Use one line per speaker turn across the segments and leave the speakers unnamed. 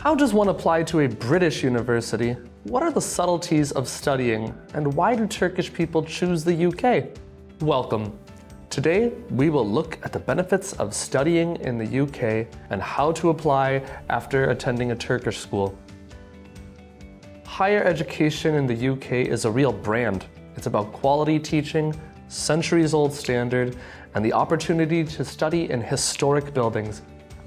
How does one apply to a British university? What are the subtleties of studying, and why do Turkish people choose the UK? Welcome. Today, we will look at the benefits of studying in the UK and how to apply after attending a Turkish school. Higher education in the UK is a real brand. It's about quality teaching, centuries-old standard, and the opportunity to study in historic buildings.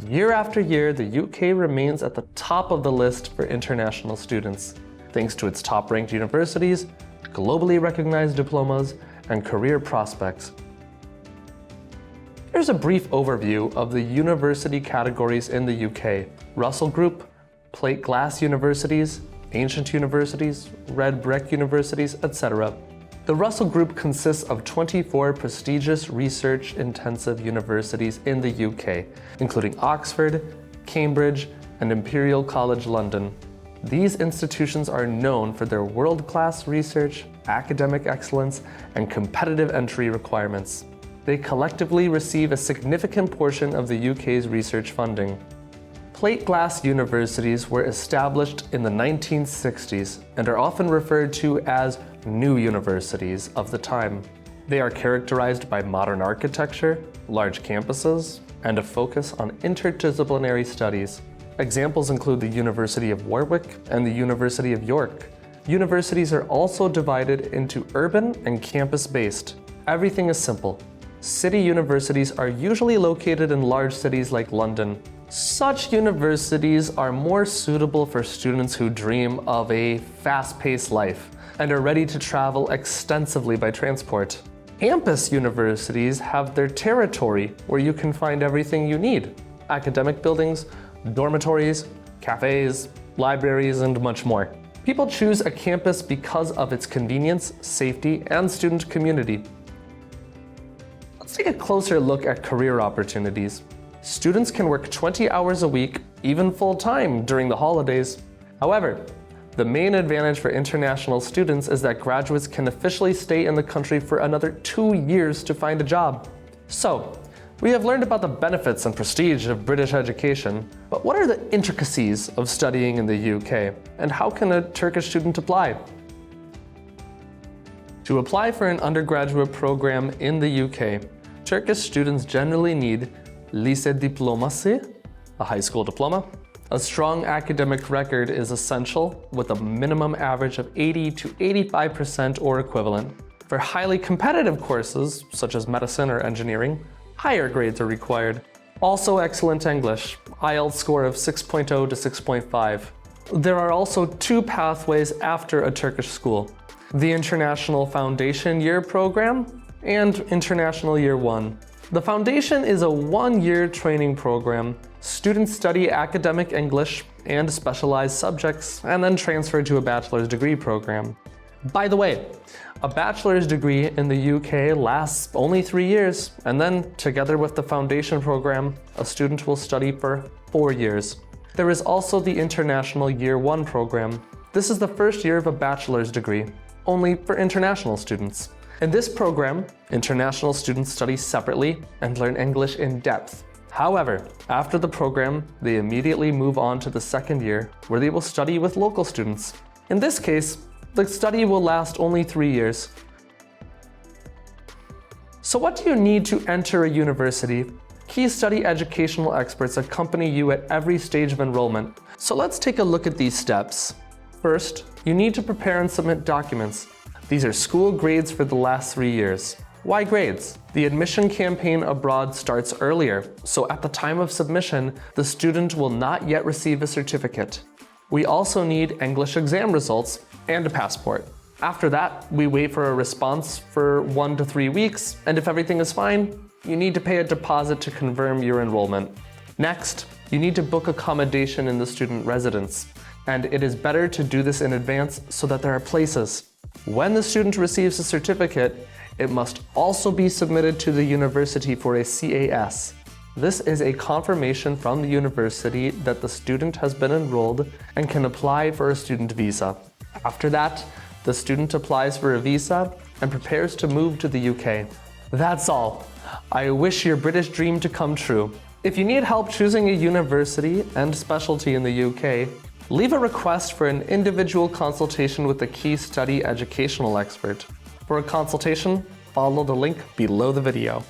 Year after year, the UK remains at the top of the list for international students, thanks to its top-ranked universities, globally recognized diplomas, and career prospects. Here's a brief overview of the university categories in the UK: Russell Group, plate glass universities, ancient universities, red brick universities, etc. The Russell Group consists of 24 prestigious research-intensive universities in the UK, including Oxford, Cambridge, and Imperial College London. These institutions are known for their world-class research, academic excellence, and competitive entry requirements. They collectively receive a significant portion of the UK's research funding. Plate glass universities were established in the 1960s and are often referred to as new universities of the time. They are characterized by modern architecture, large campuses, and a focus on interdisciplinary studies. Examples include the University of Warwick and the University of York. Universities are also divided into urban and campus-based. Everything is simple. City universities are usually located in large cities like London. Such universities are more suitable for students who dream of a fast-paced life and are ready to travel extensively by transport. Campus universities have their territory where you can find everything you need: academic buildings, dormitories, cafes, libraries, and much more. People choose a campus because of its convenience, safety, and student community. Let's take a closer look at career opportunities. Students can work 20 hours a week, even full-time during the holidays. However, the main advantage for international students is that graduates can officially stay in the country for another 2 years to find a job. So, we have learned about the benefits and prestige of British education, but what are the intricacies of studying in the UK, and how can a Turkish student apply? To apply for an undergraduate program in the UK, Turkish students generally need lise diploması, a high school diploma. A strong academic record is essential, with a minimum average of 80 to 85% or equivalent. For highly competitive courses, such as medicine or engineering, higher grades are required. Also excellent English, IELTS score of 6.0 to 6.5. There are also 2 pathways after a Turkish school: the International Foundation Year Program and International Year 1. The Foundation is a 1-year training program. Students study academic English and specialized subjects, and then transfer to a bachelor's degree program. By the way, a bachelor's degree in the UK lasts only 3 years, and then, together with the Foundation program, a student will study for 4 years. There is also the International Year 1 program. This is the first year of a bachelor's degree, only for international students. In this program, international students study separately and learn English in depth. However, after the program, they immediately move on to the second year, where they will study with local students. In this case, the study will last only 3 years. So what do you need to enter a university? Key.study educational experts accompany you at every stage of enrollment. So let's take a look at these steps. First, you need to prepare and submit documents. These are school grades for the last 3 years. Why grades? The admission campaign abroad starts earlier, so at the time of submission, the student will not yet receive a certificate. We also need English exam results and a passport. After that, we wait for a response for 1 to 3 weeks, and if everything is fine, you need to pay a deposit to confirm your enrollment. Next, you need to book accommodation in the student residence, and it is better to do this in advance so that there are places. When the student receives a certificate, it must also be submitted to the university for a CAS. This is a confirmation from the university that the student has been enrolled and can apply for a student visa. After that, the student applies for a visa and prepares to move to the UK. That's all. I wish your British dream to come true. If you need help choosing a university and specialty in the UK, leave a request for an individual consultation with a Key.study educational expert. For a consultation, follow the link below the video.